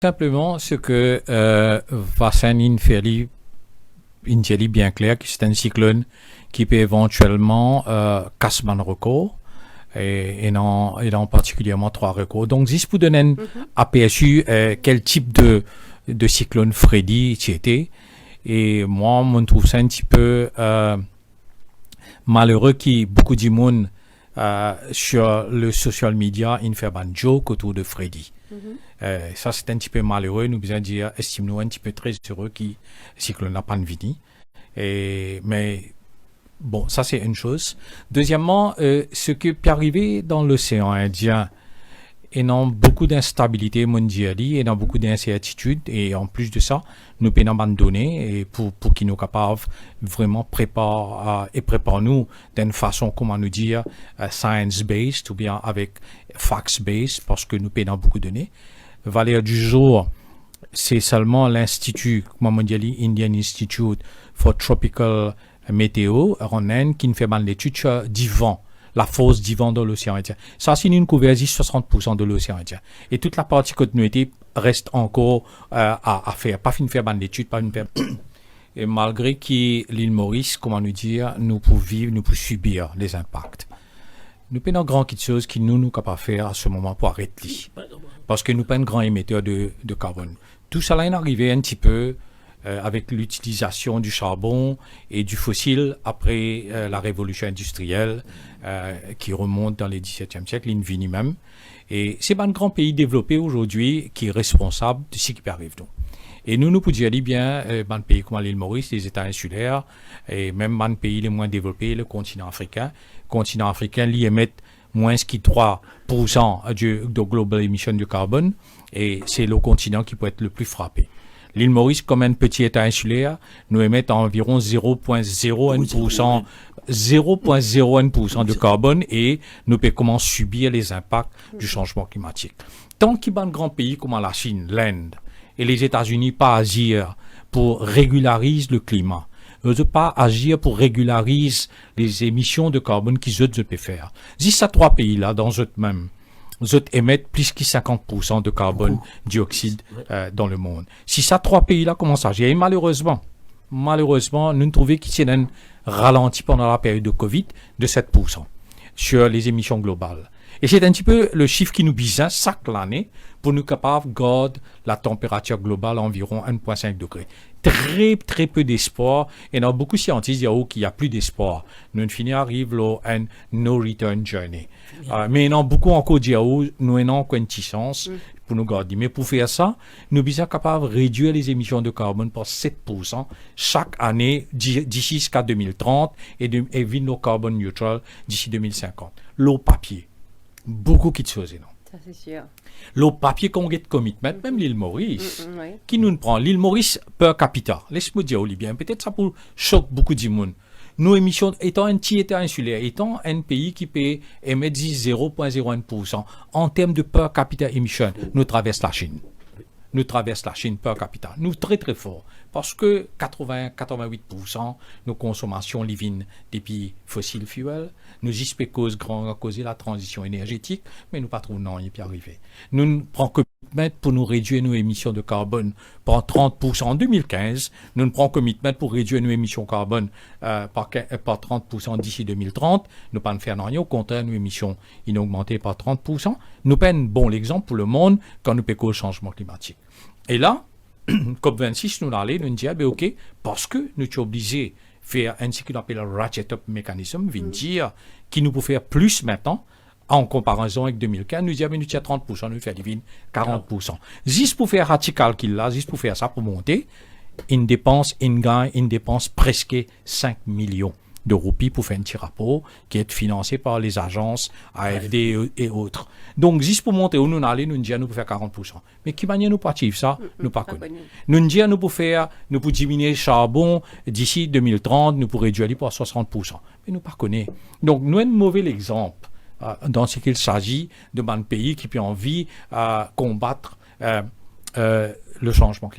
Simplement, ce que Vassanin fait une théorie bien claire, que c'est un cyclone qui peut éventuellement casser un record et non particulièrement trois records. Donc, si vous donnez un aperçu quel type de cyclone Freddy c'était, et moi, je trouve ça un petit peu malheureux qu'il y ait beaucoup de monde sur le social media, il fait un joke autour de Freddy. Ça, c'est un petit peu malheureux. Nous besoin dire, estime-nous un petit peu très heureux qui cyclone n'a pas de vie. Mais bon, ça, c'est une chose. Deuxièmement, ce qui peut arriver dans l'océan Indien, et dans beaucoup d'instabilité mondiale, et dans beaucoup d'incertitudes, et en plus de ça, nous pouvons abandonner et pour qu'ils nous capables vraiment préparer nous d'une façon, comment nous dire, science-based ou bien avec facts-based, parce que nous pouvons beaucoup donner. Valeur du jour, c'est seulement l'Institut, comment on dit, Indian Institute for Tropical Météo, en Inde, qui nous fait l'étude du vent, la force du vent dans l'océan Indien. Ça, c'est une couverture 60% de l'océan Indien. Et toute la partie continuité reste encore à faire. Pas fin faire l'étude, pas fin faire. Et malgré que l'île Maurice, comment nous dire, nous pouvons vivre, nous pouvons subir les impacts. Nous avons une grande chose qui nous capables de faire à ce moment pour arrêter. Parce que nous pas un grand émetteur de carbone. Tout ça là est arrivé un petit peu avec l'utilisation du charbon et du fossile après la révolution industrielle qui remonte dans le XVIIe siècle, l'Invini même. Et c'est un grand pays développé aujourd'hui qui est responsable de ce qui peut arriver. Et nous pouvons dire bien, un pays comme l'île Maurice, les États insulaires, et même un pays les moins développés, le continent africain. Le continent africain, lui, émet moins que 3% de global emission de carbone, et c'est le continent qui peut être le plus frappé. L'île Maurice, comme un petit État insulaire, nous émet environ 0,01% de carbone et nous pouvons commencer à subir les impacts du changement climatique. Tant qu'il y a un grand pays comme la Chine, l'Inde et les États-Unis pas agir pour régulariser le climat, ne pas agir pour régulariser les émissions de carbone qu'ils peuvent faire. Si ces trois pays-là, dans eux mêmes, émettent plus que 50% de carbone dioxyde dans le monde. Si ces trois pays-là commencent à agir, et malheureusement, nous trouvons qu'il y a un ralenti pendant la période de Covid de 7% sur les émissions globales. Et c'est un petit peu le chiffre qui nous vise chaque année pour nous capables de garder la température globale à environ 1,5 degré. Très, très peu d'espoir. Et dans beaucoup de scientifiques disent qu'il n'y a plus d'espoir. Nous finissons arrive à un no-return journey. Mais dans beaucoup encore disent nous avons encore une chance pour nous garder. Mais pour faire ça, nous sommes capables de réduire les émissions de carbone par 7% chaque année d'ici jusqu'à 2030 et vivre nos carbone neutral d'ici 2050. L'eau papier. Beaucoup de choses, non? Ça, c'est sûr. Le papier qu'on get commitment, même l'île Maurice, qui nous prend. L'île Maurice per capita. Laisse-moi dire, Olivier, peut-être ça pour choquer beaucoup de monde. Nos émissions, étant un petit État insulaire, étant un pays qui peut émettre 0,01% en termes de per capita emission, nous traversons la Chine. Nous traversons la Chine per capita. Nous très très fort. Parce que 80-88% nos consommations viennent des pays fossiles fuels. Nous espérons causer la transition énergétique, mais nous pas trop non, il peut arriver. Nous prenons commitment pour nous réduire nos émissions de carbone par 30% en 2015. Nous ne prenons commitment pour réduire nos émissions de carbone par 30% d'ici 2030. Nous ne pas faire rien. Au contraire, nos émissions ont augmenté par 30%. Nous prenons bon l'exemple pour le monde quand nous pécons le changement climatique. Et là, COP26 nous allons nous dire, OK, parce que nous sommes obligés de faire ce qu'on appelle un ratchet-up mécanisme, dire qui nous peut faire plus maintenant, en comparaison avec 2015, nous disons, nous avons 30%, nous faisons 40%. Juste pour faire radical qu'il là, juste pour faire ça, pour monter, une dépense presque 5 millions de roupies pour faire un petit rapport qui est financé par les agences AFD et autres. Donc, juste pour monter où nous allons, nous disons, nous pouvons faire 40%. Mais qui manière nous partir ça, nous pas connaître. Nous disons, nous pouvons diminuer le charbon d'ici 2030, nous pouvons réduire par 60%. Mais nous pas connaître. Donc, nous avons un mauvais exemple dans ce qu'il s'agit de pays qui ont envie de combattre le changement climatique.